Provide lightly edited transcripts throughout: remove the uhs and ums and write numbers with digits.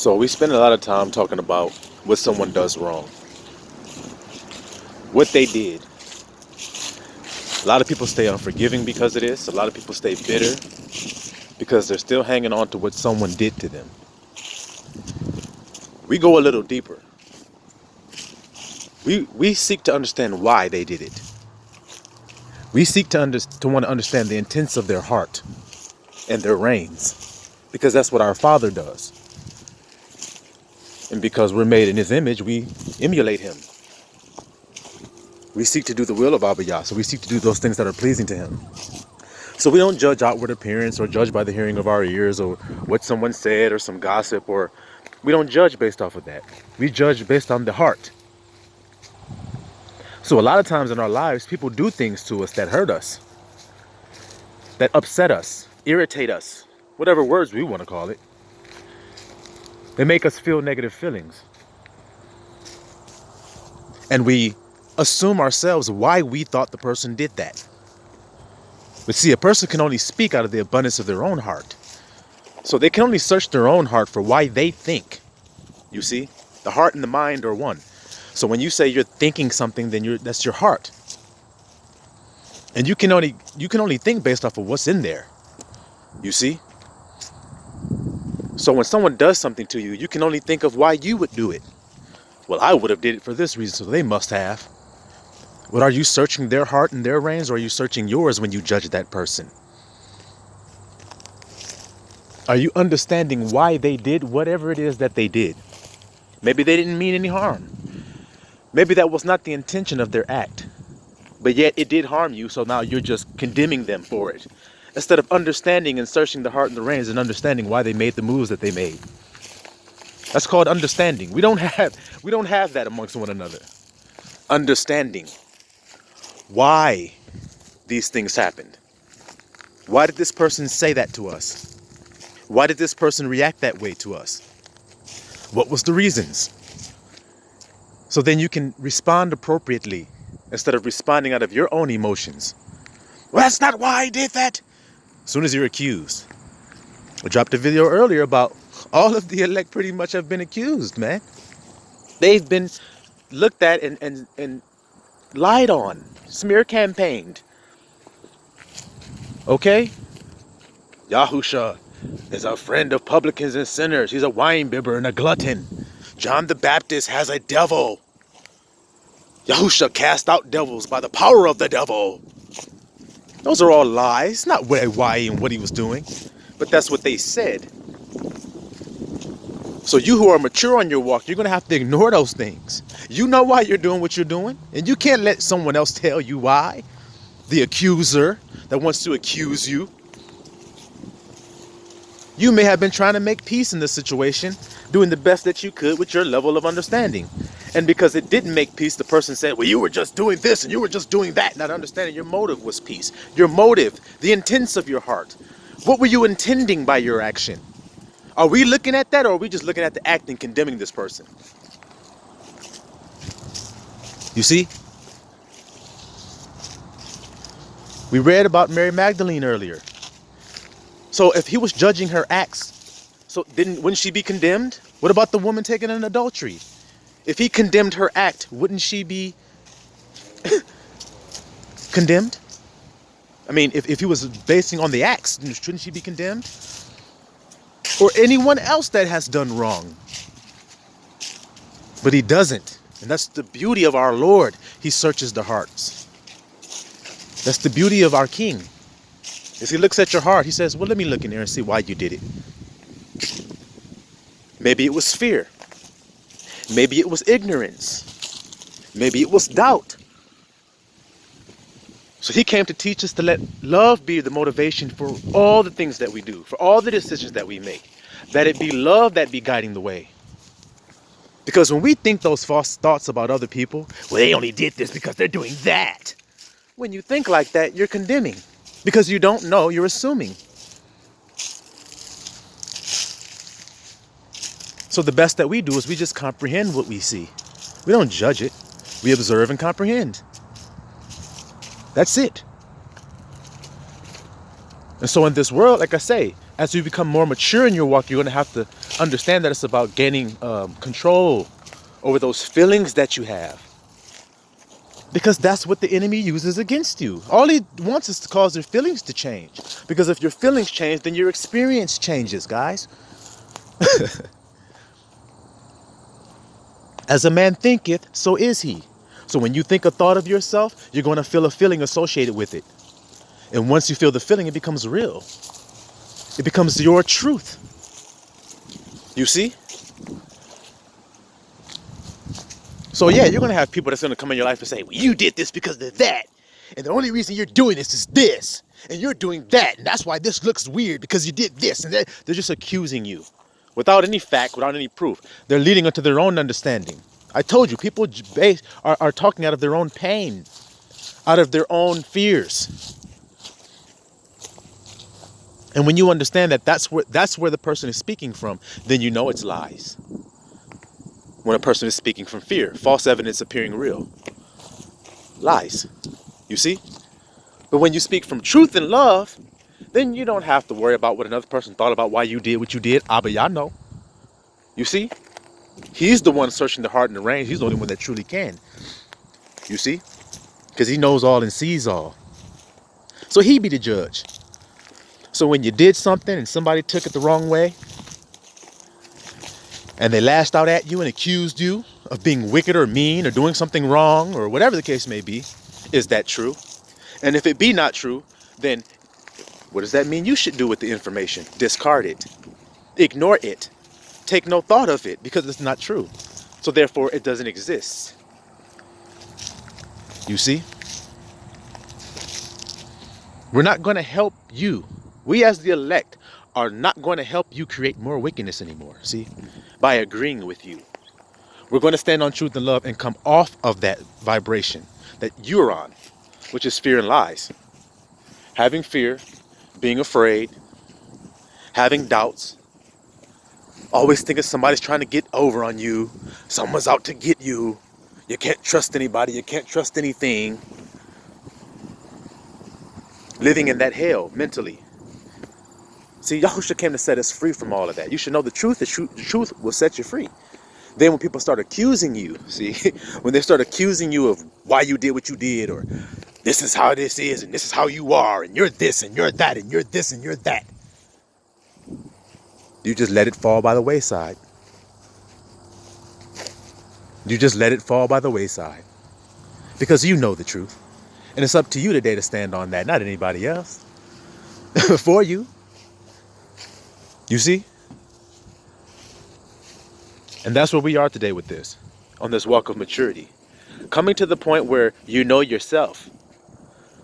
So we spend a lot of time talking about what someone does wrong, what they did. A lot of people stay unforgiving because of this. A lot of people stay bitter because they're still hanging on to what someone did to them. We go a little deeper. We seek to understand why they did it. We seek to want to understand the intents of their heart and their reigns, because that's what our Father does. And because we're made in His image, we emulate Him. We seek to do the will of Abba Yah, so we seek to do those things that are pleasing to Him. So we don't judge outward appearance or judge by the hearing of our ears or what someone said or some gossip, or we don't judge based off of that. We judge based on the heart. So a lot of times in our lives, people do things to us that hurt us, that upset us, irritate us, whatever words we want to call it. They make us feel negative feelings. And we assume ourselves why we thought the person did that. But see, a person can only speak out of the abundance of their own heart. So they can only search their own heart for why they think. You see, the heart and the mind are one. So when you say you're thinking something, then that's your heart. And you can only think based off of what's in there. You see? So when someone does something to you, you can only think of why you would do it. Well, I would have did it for this reason, so they must have. But are you searching their heart and their reins, or are you searching yours when you judge that person? Are you understanding why they did whatever it is that they did? Maybe they didn't mean any harm. Maybe that was not the intention of their act. But yet it did harm you, so now you're just condemning them for it. Instead of understanding and searching the heart and the reins and understanding why they made the moves that they made. That's called understanding. We don't have that amongst one another. Understanding why these things happened. Why did this person say that to us? Why did this person react that way to us? What was the reasons? So then you can respond appropriately instead of responding out of your own emotions. Well, that's not why I did that. As soon as you're accused. I dropped a video earlier about all of the elect pretty much have been accused, man. They've been looked at and lied on, smear campaigned. Okay? Yahusha is a friend of publicans and sinners. He's a wine bibber and a glutton. John the Baptist has a devil. Yahusha cast out devils by the power of the devil. Those are all lies, not why and what he was doing, but that's what they said. So you who are mature on your walk, you're going to have to ignore those things. You know why you're doing what you're doing, and you can't let someone else tell you why. The accuser that wants to accuse you. You may have been trying to make peace in this situation, doing the best that you could with your level of understanding. And because it didn't make peace, the person said, well, you were just doing this and you were just doing that. Not understanding your motive was peace. Your motive, the intents of your heart. What were you intending by your action? Are we looking at that, or are we just looking at the act and condemning this person? You see? We read about Mary Magdalene earlier. So if he was judging her acts, wouldn't she be condemned? What about the woman taken in adultery? If he condemned her act, wouldn't she be condemned? I mean, if he was basing on the acts, shouldn't she be condemned? Or anyone else that has done wrong. But he doesn't. And that's the beauty of our Lord. He searches the hearts. That's the beauty of our King. As he looks at your heart, he says, well, let me look in there and see why you did it. Maybe it was fear. Maybe it was ignorance. Maybe it was doubt. So he came to teach us to let love be the motivation for all the things that we do, for all the decisions that we make. That it be love that be guiding the way. Because when we think those false thoughts about other people, well, they only did this because they're doing that. When you think like that, you're condemning. Because you don't know, you're assuming. So the best that we do is we just comprehend what we see. We don't judge it. We observe and comprehend. That's it. And so in this world, like I say, As you become more mature in your walk, you're going to have to understand that it's about gaining control over those feelings that you have. Because that's what the enemy uses against you. All he wants is to cause your feelings to change. Because if your feelings change, then your experience changes, guys. As a man thinketh, so is he. So when you think a thought of yourself, you're going to feel a feeling associated with it. And once you feel the feeling, it becomes real. It becomes your truth. You see? So yeah, you're going to have people that's going to come in your life and say, well, you did this because of that. And the only reason you're doing this is this. And you're doing that. And that's why this looks weird because you did this. And that. They're just accusing you without any fact, without any proof. They're leading unto their own understanding. I told you, people are talking out of their own pain, out of their own fears. And when you understand that that's where the person is speaking from, then you know it's lies. When a person is speaking from fear, false evidence appearing real. Lies. You see? But when you speak from truth and love, then you don't have to worry about what another person thought about why you did what you did. Abba, y'all know. You see? He's the one searching the heart and the reins. He's the only one that truly can. You see? Because he knows all and sees all. So he be the judge. So when you did something and somebody took it the wrong way, and they lashed out at you and accused you of being wicked or mean or doing something wrong or whatever the case may be, is that true? And if it be not true, then what does that mean you should do with the information? Discard it. Ignore it. Take no thought of it because it's not true. So therefore it doesn't exist. You see? We're not going to help you. We as the elect are not going to help you create more wickedness anymore. See? By agreeing with you. We're going to stand on truth and love and come off of that vibration that you're on, which is fear and lies. Having fear, being afraid, having doubts, always thinking somebody's trying to get over on you, someone's out to get you, you can't trust anybody, you can't trust anything. Living in that hell mentally. See, Yahushua came to set us free from all of that. You should know the truth. The truth will set you free. Then when people start accusing you, see, when they start accusing you of why you did what you did, or this is how this is, and this is how you are, and you're this, and you're that, and you're this, and you're that. You just let it fall by the wayside. You just let it fall by the wayside. Because you know the truth. And it's up to you today to stand on that, not anybody else. For you. You see? And that's where we are today with this, on this walk of maturity. Coming to the point where you know yourself.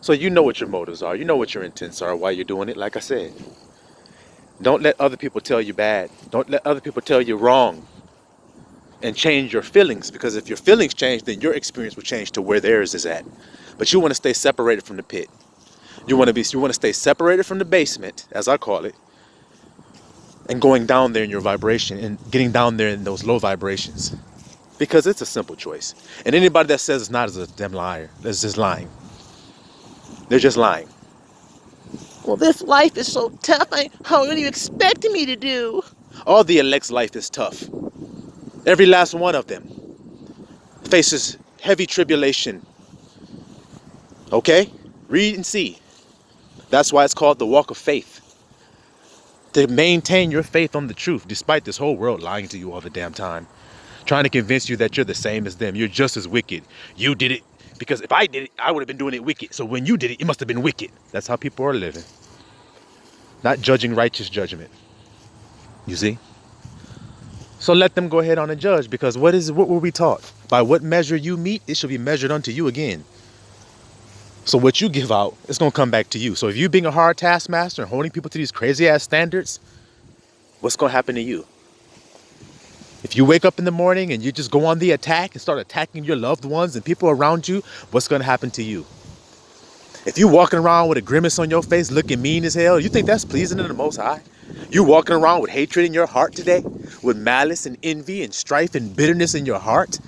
So you know what your motives are. You know what your intents are, why you're doing it, like I said. Don't let other people tell you bad. Don't let other people tell you wrong. And change your feelings, because if your feelings change, then your experience will change to where theirs is at. But you want to stay separated from the pit. You want to stay separated from the basement, as I call it, and going down there in your vibration and getting down there in those low vibrations. Because it's a simple choice. And anybody that says it's not is a damn liar. That's just lying. They're just lying. Well, this life is so tough. How are you expecting me to do? All the elect's life is tough. Every last one of them faces heavy tribulation. Okay? Read and see. That's why it's called the walk of faith. To maintain your faith on the truth, despite this whole world lying to you all the damn time. Trying to convince you that you're the same as them. You're just as wicked. You did it because if I did it, I would have been doing it wicked. So when you did it, it must have been wicked. That's how people are living. Not judging righteous judgment. You see? So let them go ahead on and judge, because what were we taught? By what measure you meet, it shall be measured unto you again. So what you give out, it's going to come back to you. So if you being a hard taskmaster and holding people to these crazy ass standards, what's going to happen to you? If you wake up in the morning and you just go on the attack and start attacking your loved ones and people around you, what's going to happen to you? If you walking around with a grimace on your face looking mean as hell, you think that's pleasing to the Most High? You walking around with hatred in your heart today, with malice and envy and strife and bitterness in your heart,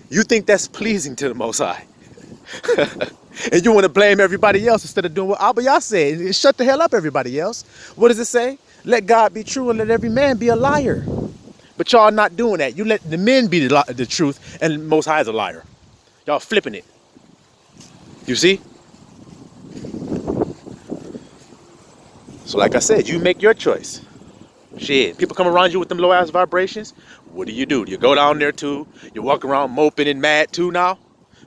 you think that's pleasing to the Most High? And you want to blame everybody else instead of doing what Abba Yah said. Shut the hell up, everybody else. What does it say? Let God be true and let every man be a liar. But y'all not doing that. You let the men be the truth and Most High is a liar. Y'all flipping it. You see? So like I said, you make your choice. Shit, people come around you with them low ass vibrations. What do? Do you go down there too? You walk around moping and mad too now?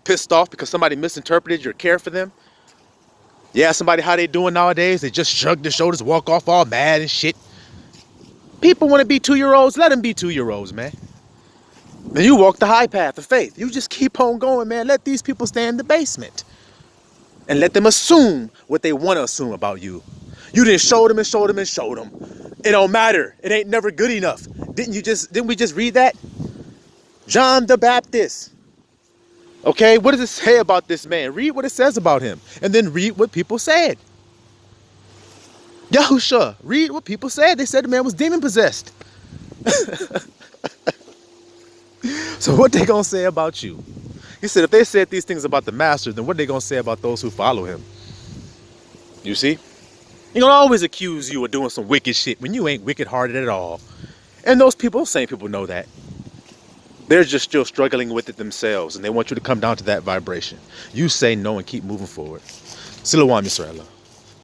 Pissed off because somebody misinterpreted your care for them? Yeah, somebody how they doing nowadays? They just shrug their shoulders, walk off all mad and shit. People want to be 2-year-olds. Let them be 2-year-olds, man. Then you walk the high path of faith. You just keep on going, man. Let these people stay in the basement. And let them assume what they want to assume about you. You didn't show them and show them and show them. It don't matter. It ain't never good enough. Didn't we just read that? John the Baptist. Okay, what does it say about this man? Read what it says about him. And then read what people said. Yahusha, read what people said. They said the man was demon possessed. So what they gonna say about you? He said if they said these things about the master, then what they gonna say about those who follow him? You see? You're gonna always accuse you of doing some wicked shit when you ain't wicked hearted at all. And those people, same people know that. They're just still struggling with it themselves and they want you to come down to that vibration. You say no and keep moving forward. Silawam Yisrael.